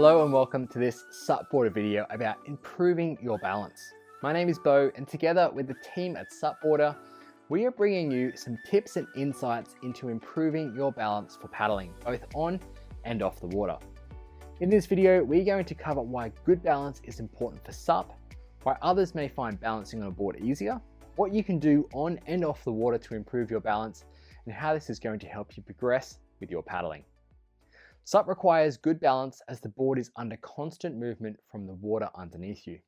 Hello and welcome to this SUPboarder video about improving your balance. My name is Bo, and together with the team at SUPboarder, we are bringing you some tips and insights into improving your balance for paddling, both on and off the water. In this video, we're going to cover why good balance is important for SUP, why others may find balancing on a board easier, what you can do on and off the water to improve your balance, and how this is going to help you progress with your paddling. SUP requires good balance as the board is under constant movement from the water underneath you.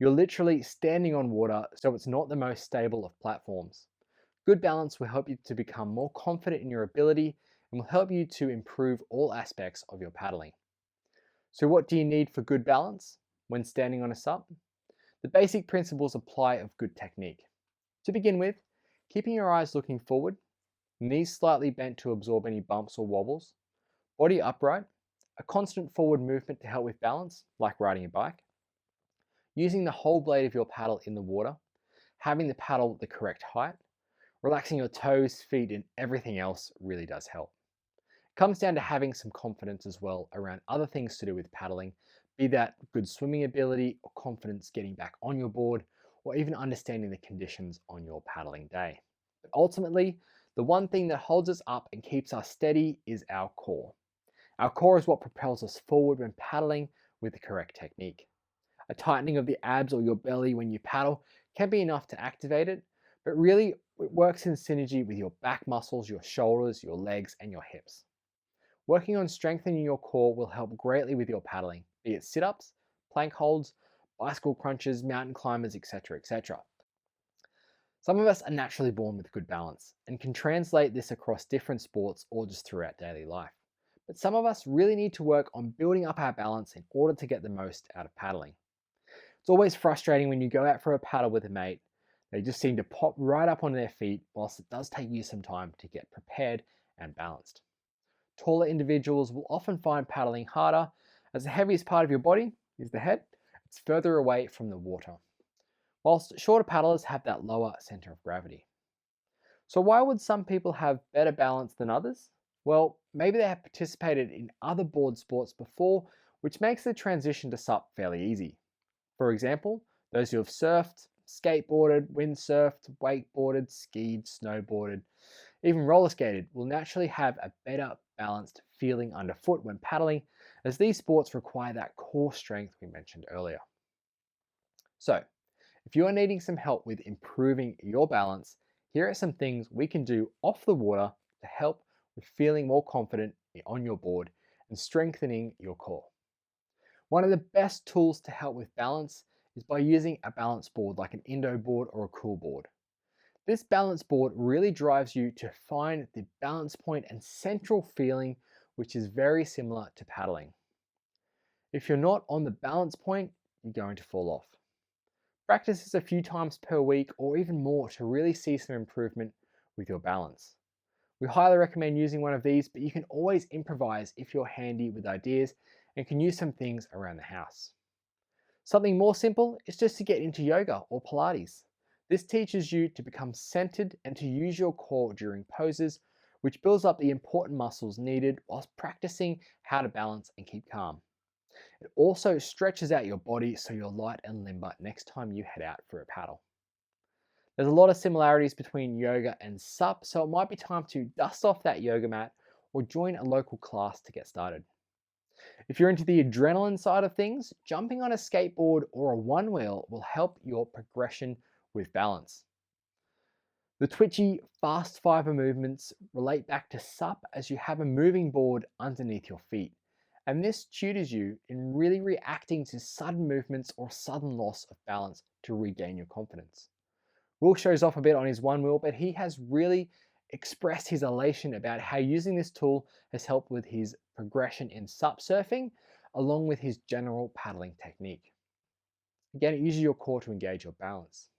You're literally standing on water, so it's not the most stable of platforms. Good balance will help you to become more confident in your ability and will help you to improve all aspects of your paddling. So what do you need for good balance when standing on a SUP? The basic principles apply of good technique. To begin with, keeping your eyes looking forward, knees slightly bent to absorb any bumps or wobbles, body upright, a constant forward movement to help with balance, like riding a bike, using the whole blade of your paddle in the water, having the paddle the correct height, relaxing your toes, feet, and everything else really does help. It comes down to having some confidence as well around other things to do with paddling, be that good swimming ability or confidence getting back on your board, or even understanding the conditions on your paddling day. But ultimately, the one thing that holds us up and keeps us steady is our core. Our core is what propels us forward when paddling with the correct technique. A tightening of the abs or your belly when you paddle can be enough to activate it, but really it works in synergy with your back muscles, your shoulders, your legs, and your hips. Working on strengthening your core will help greatly with your paddling, be it sit-ups, plank holds, bicycle crunches, mountain climbers, etc., etc. Some of us are naturally born with good balance and can translate this across different sports or just throughout daily life. But some of us really need to work on building up our balance in order to get the most out of paddling. It's always frustrating when you go out for a paddle with a mate. They just seem to pop right up on their feet, whilst it does take you some time to get prepared and balanced. Taller individuals will often find paddling harder as the heaviest part of your body is the head. It's further away from the water, whilst shorter paddlers have that lower center of gravity. So why would some people have better balance than others? Well, maybe they have participated in other board sports before, which makes the transition to SUP fairly easy. For example, those who have surfed, skateboarded, windsurfed, wakeboarded, skied, snowboarded, even roller skated will naturally have a better balanced feeling underfoot when paddling, as these sports require that core strength we mentioned earlier. So, if you are needing some help with improving your balance, here are some things we can do off the water to help with feeling more confident on your board and strengthening your core. One of the best tools to help with balance is by using a balance board like an Indo board or a cool board. This balance board really drives you to find the balance point and central feeling, which is very similar to paddling. If you're not on the balance point, you're going to fall off. Practice this a few times per week or even more to really see some improvement with your balance. We highly recommend using one of these, but you can always improvise if you're handy with ideas and can use some things around the house. Something more simple is just to get into yoga or Pilates. This teaches you to become centered and to use your core during poses, which builds up the important muscles needed whilst practicing how to balance and keep calm. It also stretches out your body so you're light and limber next time you head out for a paddle. There's a lot of similarities between yoga and SUP, so it might be time to dust off that yoga mat or join a local class to get started. If you're into the adrenaline side of things, jumping on a skateboard or a one wheel will help your progression with balance. The twitchy, fast fiber movements relate back to SUP as you have a moving board underneath your feet, and this tutors you in really reacting to sudden movements or sudden loss of balance to regain your confidence. Will shows off a bit on his one wheel, but he has really expressed his elation about how using this tool has helped with his progression in SUP surfing, along with his general paddling technique. Again, it uses your core to engage your balance.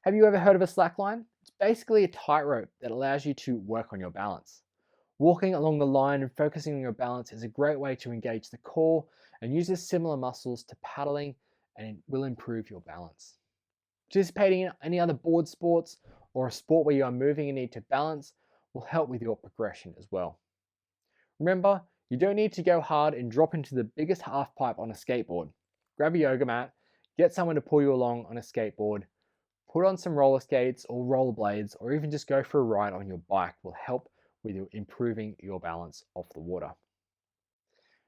Have you ever heard of a slackline? It's basically a tightrope that allows you to work on your balance. Walking along the line and focusing on your balance is a great way to engage the core and uses similar muscles to paddling, and it will improve your balance. Participating in any other board sports or a sport where you are moving and need to balance will help with your progression as well. Remember, You don't need to go hard and drop into the biggest half pipe on a skateboard. Grab a yoga mat, get someone to pull you along on a skateboard, put on some roller skates or rollerblades, or even just go for a ride on your bike will help with improving your balance off the water.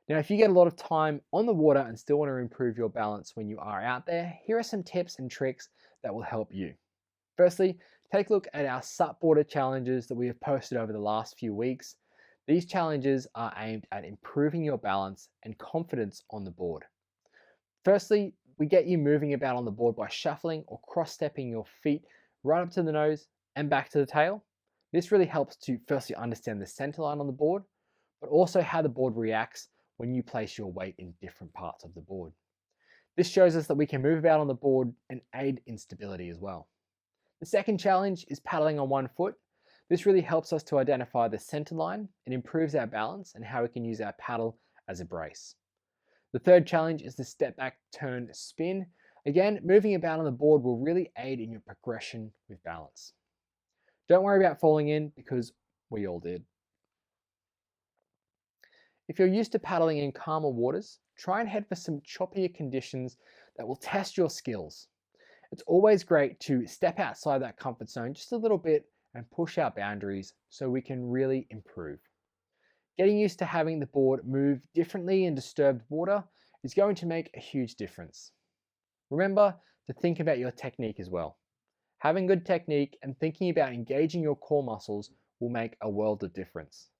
Now, if you get a lot of time on the water and still want to improve your balance when you are out there, here are some tips and tricks that will help you. Firstly, take a look at our SUPboarder challenges that we have posted over the last few weeks. These challenges are aimed at improving your balance and confidence on the board. Firstly, we get you moving about on the board by shuffling or cross-stepping your feet right up to the nose and back to the tail. This really helps to firstly understand the center line on the board, but also how the board reacts when you place your weight in different parts of the board. This shows us that we can move about on the board and aid in stability as well. The second challenge is paddling on one foot. This really helps us to identify the center line and improves our balance and how we can use our paddle as a brace. The third challenge is the step back, turn, spin. Again, moving about on the board will really aid in your progression with balance. Don't worry about falling in because we all did. If you're used to paddling in calmer waters, try and head for some choppier conditions that will test your skills. It's always great to step outside that comfort zone just a little bit and push our boundaries so we can really improve. Getting used to having the board move differently in disturbed water is going to make a huge difference. Remember to think about your technique as well. Having good technique and thinking about engaging your core muscles will make a world of difference.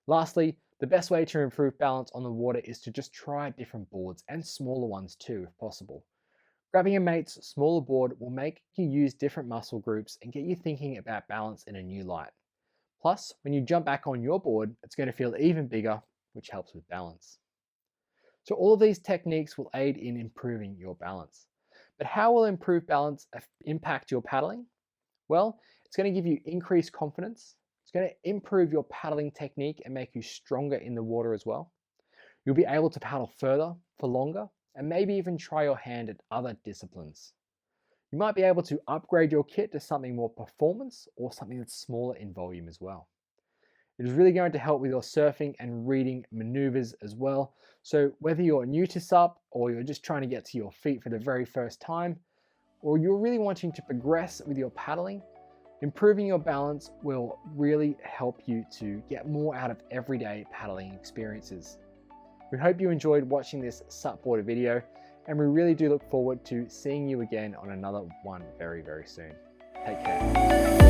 Lastly, the best way to improve balance on the water is to just try different boards and smaller ones too if possible. Grabbing a mate's smaller board will make you use different muscle groups and get you thinking about balance in a new light. Plus, when you jump back on your board, it's going to feel even bigger, which helps with balance. So all of these techniques will aid in improving your balance. But how will improved balance impact your paddling? Well, it's going to give you increased confidence. It's going to improve your paddling technique and make you stronger in the water as well. You'll be able to paddle further for longer and maybe even try your hand at other disciplines. You might be able to upgrade your kit to something more performance or something that's smaller in volume as well. It is really going to help with your surfing and reading maneuvers as well. So whether you're new to SUP or you're just trying to get to your feet for the very first time, or you're really wanting to progress with your paddling, improving your balance will really help you to get more out of everyday paddling experiences. We hope you enjoyed watching this SUPboarder video, and we really do look forward to seeing you again on another one very, very soon. Take care.